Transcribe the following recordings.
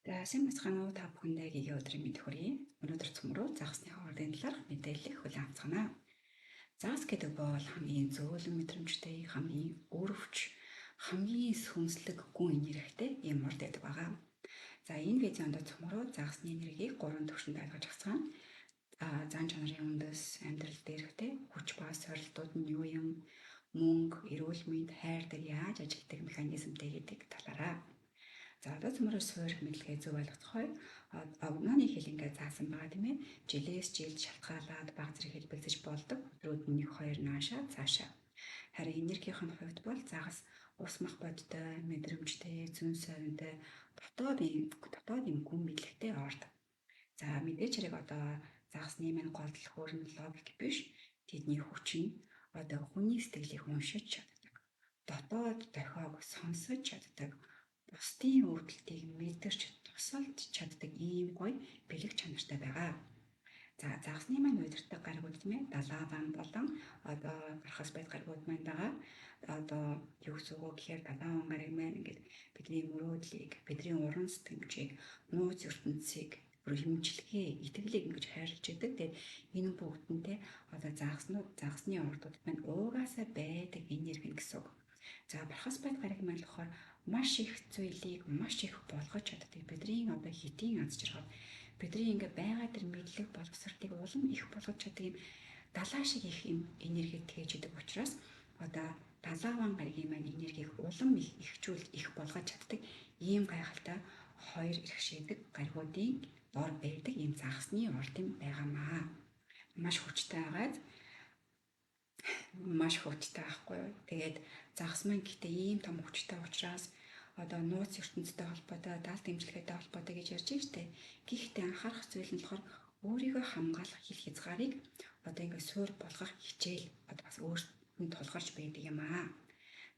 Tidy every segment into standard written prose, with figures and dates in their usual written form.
За сайн бацгаана уу та бүхэндээ гээгээ өдрийн мэнд хүргэе. Өнөөдөр цөмрөө загсны хоолойн талаар мэдээлэл хүлээн авцгаана. Загс гэдэг бол хамгийн зөөлөн мэдрэмжтэй, хамгийн өрөвч, хамгийн сүнслэг гүн энергитэй юм урд байдаг байгаа. За энэ видеонд цөмрөө загсны энергийг 3 түвшинд ойлгож авцгаана. Зан чанарын үндэс, амьдрал дээрхтэй хүч ба сорилтууд нь юу юм, мөнгө, эрүүл мэнд, хайр дээр яаж ажилладаг механизмтэй гэдэг талаараа. За одоо цөмрөө суурь мэдлэгээ зөв ойлгоцгоё. Өмнөний хэл ингээд заасан байгаа тийм ээ. Жилээс жилд шалтгаалаад баг зэрэг хэлбэлзэж болдог. Өдрүүд нь 1-2 наашаа цаашаа. Харин энергийн хувьд бол загас ус мах бодтой, мэдрэмжтэй, зүүн совинтой, дотоодын гүн мэдлэгтэй орд. За мэдээж хэрэг одоо загасны мань гол дэлгүүр нь логик биш. Тэдний хүч нь одоо хүний сэтгэлийг уншиж чаддаг. Дотоод дохиог сонсож чаддаг. Бусдын өвдөлтийг мэдэрч тусалж чаддаг ийм гоё бэлэг чанартай байгаа. За загасны маань удирдах гаригууд тийм ээ далааван болон одоо гарахаас байд гаригууд маань байгаа. Одоо юу гэсэн үг гэхээр далааван гариг маань ингээд бидний мөрөөдлийг, бидний уран сэтгэмжийг, нууц ертөнцийг хэмжлэгээ, итгэлийг ингэж хайрлаж идэг. Тэгээд энэ бүгдэнтэй одоо загасны ордууд маань уугаасаа байдаг энерги гэсэн үг. За бархас байд гариг маань болохоор маш их зүйлийг маш их болгож чаддаг. Бидний одоо хитийн аз жаргал, бидний ингээ байгаа тэр мэдлэг боловсролтыг улам их болгож чаддаг юм далаа шиг их юм энерги тгийж идэг учраас одоо далааван гаригийн маань энергийг улам их болгож чаддаг ийм гайхалтай хоёр иргэшээдэг гаригуудын дор байдаг ийм загасны ордын байгаамаа. Маш хүчтэй байхгүй. Тэгээд загас маань гэхдээ ийм том хүчтэй учраас одоо нууц ертөнцтэй холбоотой, даалт дэмжлэгээтэй холбоотой гэж ярьж байна шүү дээ. Гэхдээ анхаарах зүйл нь болохоор өөрийгөө хамгаалах хил хязгаарыг одоо ингээд суур болгох хичээл одоо бас өөртөө тулгарч байдаг юм аа.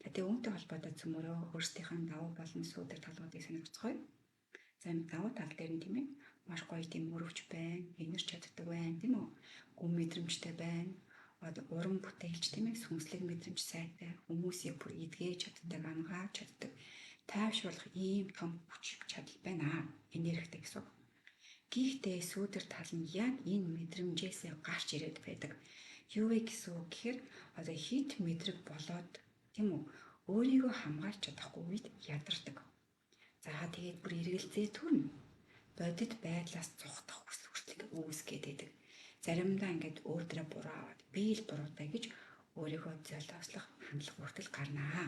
Тэгээд үүнтэй холбоотой цөмөрөө өөрсдийнх нь давуу болон сүүдэр талуудыг сонирхцгоё. За энэ давуу тал дээр нь тийм ээ маш гоё тийм өрөвч байна, энерж чаддаг байна тийм үү? Гүн мэдрэмжтэй байна. Одоо уран бүтээлч тийм ээ сүнслэг мэдрэмж сайтай, хүмүүсийг бүр эдгэж чаддаг, ангааж чаддаг, тайвшруулах ийм том хүч чадал байна. Энергитэй гэсэн. Гэхдээ сүүдэр тал нь яг энэ мэдрэмжээсээ гарч ирээд байдаг. Юу вэ гэсэн үг гэхээр одоо хит мэдрэг болоод тийм үү өөрийгөө хамгаалж чадахгүй үед ядардаг. За тэгээд бүр эргэлзээ төрнө. Бодит байдлаас цухтах хүслийг үүсгээд байдаг. Заримдаа ингээд өөртөө буруу аваад би л буруутай гэж өөрийгөө золиослох хандлага хүртэл гарнаа.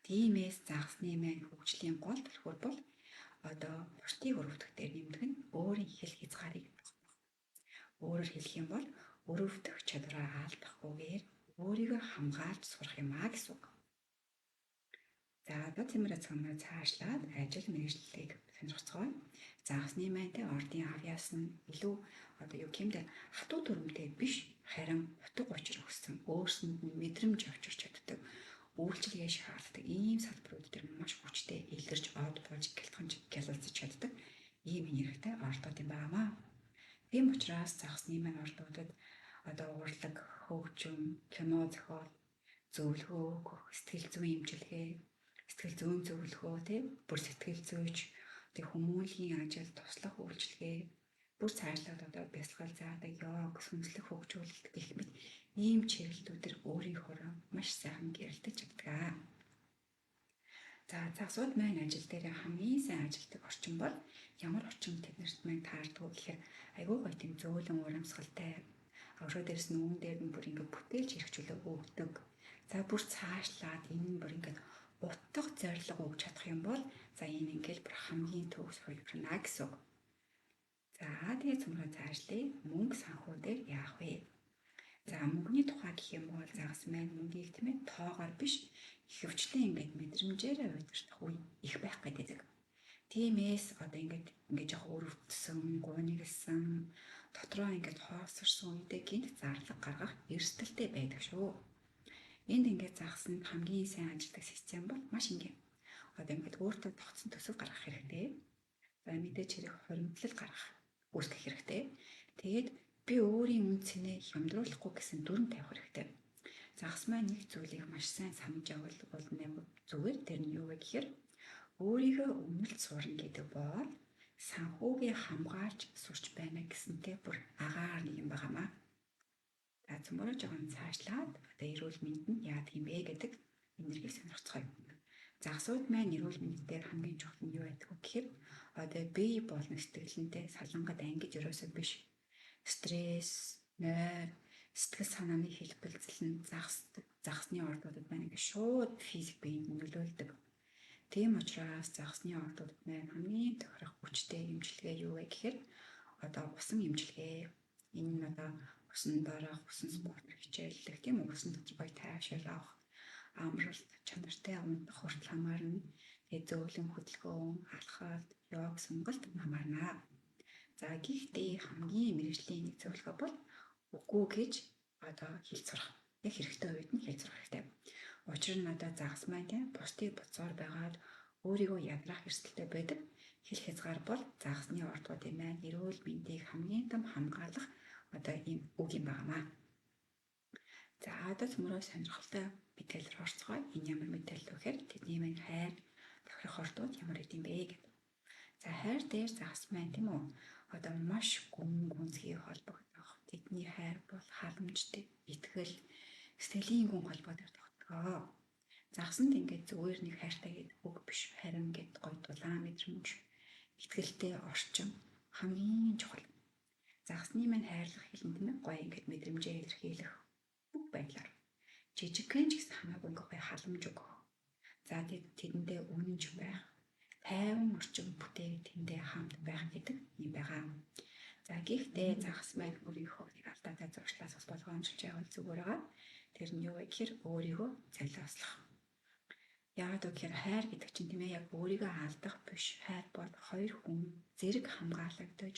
Тиймээс загасны маань хөгжлийн гол түлхүүр бол одоо бусдыг өрөвдөх дээр нэмдэг нь өөрийн хэл хязгаарыг тогтоох. Өөрөөр хэлэх юм бол өрөвдөх чадвараа алдахгүйгээр өөрийгөө хамгаалж сурах юм аа гэсэн үг. За одоо цэмрээ цомроо цаашлаад ажил мэргэжлийг сонирхцгоё. Загасны майнтай ордын авьяас нь илүү одоо юу гэмдэ хатуу дүрмтэй биш харин утга учир өгсөн өөрсөнд нь мэдрэмж авчирч чаддаг үйлчлэгээ шаарддаг ийм салбарууд дээр маш хүчтэй илэрч од болж гялалзаж чаддаг ийм энергитэй ордууд юм байна. Тийм учраас загасны маань ордуудад одоо урлаг, хөгжим, кино зохиол, зөвлөгөө өгөх, сэтгэл зүйн эмчилгээ, сэтгэл зүйн зөвлөгөө тийм бүр сэтгэл зүйч тэг хүмүүнлэгийн ажил, туслах үйлчилгээ, бүр цаашлаад одоо бясалгал заадаг, йог, сүнслэг хөгжүүлэлт гэх мэт ийм чиглэлүүдээр өөрийнхөө маш сайхан гэрэлтэж чаддаг. За загсууд маань ажил дээр хамгийн сайн ажилдаг орчин бол ямар орчин тэднэрт маань таардгүй гэхээр айгүй гоё тийм зөөлөн урамсгалтай. Ороо дээрс нүүн дээр нь бүр ингээд бүтээлч хэрэгжүүлээ өгдөг. За бүр цаашлаад энэ нь бүр ингээд утга зориг өгч чадах юм бол за энэ ингээд бүр хамгийн төгс хувирна гэсэн үг. За тэгээд цөмрөө цаашлаа мөнгө санхүү дээр яах вэ? За мөнгөний тухай гэх юм бол загас маань мөнгийг тийм ээ тоогоор биш ихэвчлэн ингээд мэдрэмжээрээ удирдах үе их байх гэдэг. Тиймээс одоо ингээд жоох өрөвдсөн, гуниглсан, дотроо ингээд хоосорсон үедээ гинт зарлаг гаргах эрсдэлтэй байдаг шүү. Энд ингээд загас нь хамгийн сайн ажилладаг систем бол маш энгийн. Одоо ингээд өөртөө тогтсон төсөв гаргах хэрэгтэй. За мэдээж хэрэг хоримтлал гаргах үүсгэх хэрэгтэй. Тэгээд би өөрийн үн цэнээ хямдруулахгүй гэсэн дүрм тавих хэрэгтэй. Загас маань нэг зүйлийг маш сайн санаж явбал зүгээр тэр нь юу вэ гэхээр өөрийгөө өмнөлт суурна гэдэг бол санхүүгээ хамгаалж сурч байна гэсэнтэй бүр агаар нэг юм байгаамаа. За цөмөрөө жоохон цаашлаад одоо эрүүл мэндэнд яадаг юм бэ гэдэг энергийг сонирхцгаая. Загсууд маань эрүүл мэнд дээр хамгийн чухал нь юу байдаг вэ гэхээр одоо бие болон сэтгэлэнтэй салангад ангиж өрөөсөө биш. Стресс, нойр, сэтгэл санааны хэлбэлцэл нь загсны ордуудад маань ингээд шууд физик биед нөлөөлдөг. Тийм учраас загсны ордуудад маань хамгийн тохирох хүчтэй эмчилгээ юу вэ гэхээр одоо усан эмчилгээ. Энэ нь одоо усан дараах, усан спорт хичээллэх тийм үү, усан дотор гоё тайвшрал авах, амралт, чанартай унтах хүртэл хамаарна. Тэгээд зөөлөн хөдөлгөөн, алхалт, йог, сонголт хамаарна. За гэхдээ хамгийн мэргэжлийн нэг зөвлөгөө бол үгүй гэж одоо хэлж сурах. Яг хэрэгтэй үед нь хэлж сурах хэрэгтэй. Учир нь одоо загас маань тийм бусдыг буцаар байгаад өөрийгөө ядраах эрсдэлтэй байдаг. Хэлэх хязгаар бол загасны ордуудын маань эрүүл мэндийг хамгийн том хамгаалах одоо ийм үг юм байнамаа. За одоо цөмөрөө сонирхолтой мэдээлэл орцгоё. Энэ ямар мэдээлэл вэ гэхээр тэдний маань хайр, тохирох ордууд ямар гэдэм бэ гэдэг. За хайр дээр загас маань тийм үү? Одоо маш гүнзгий холбогдох. Тэдний хайр бол халамжтай, итгэл, сэтгэлийн гүн холбоо дээр тогтгоо. Загсанд ингээд зүгээр нэг хайртай гэдэг үг биш. Харин ингээд гоё дулаан мэдрэмж, итгэлтэй орчин хамгийн чухал. Загсны маань хайрлах хэлэнд гоё ингээд мэдрэмжээ илэрхийлэх бүх байдлаар жижигхэн ч гэсэн хамаагүй ингээд гоё халамж өгөх. За тэдэндээ үнэнч байх, тайван орчин бүтээг тэндээ хамт байх гэдэг юм байгаа. За гэхдээ загас маань өөрийнхөө алдаатай зуршлаас бас болгоомжлж явал зүгээр байгаа. Тэр нь юу вэ гэхээр өөрийгөө золиослох. Яагаад гэхээр хайр гэдэг чинь тийм ээ яг өөрийгөө алдах биш. Хайр бол хоёр хүн зэрэг хамгаалагдаж,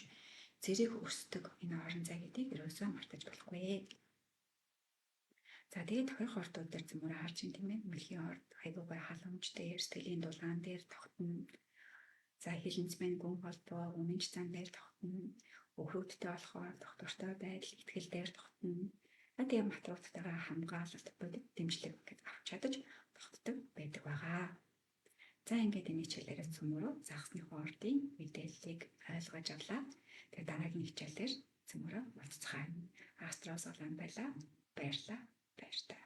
зэрэг өсдөг энэ орон зай гэдгийг ерөөсөө мартаж болохгүй. За тэгээд тохирох ордууд дээр зөмөрөө харж ин тийм ээ мэлхийн орд хайгуугай халамж дээр сэтгэлийн дулаан дээр тогтно. За хилэнц маань гүн холбоо үнэнч зан дээр тогтно. Өврөгдтэй болохоор доктортой байдал итгэл дээр тогтно. Тэгээд материалтайгаа хамгаалалт бодит дэмжлэг гэж авч чадаж тогтдог байдаг байгаа. За ингээд энэ хичээлээрээ цөмөрөө загсны ордын мэдээллийг ойлгож авлаа. Тэгээд дараагийн хичээлээр цөмөрөө уулзцгаая. Астроос улаан байлаа. Баярлалаа. Баярлалаа.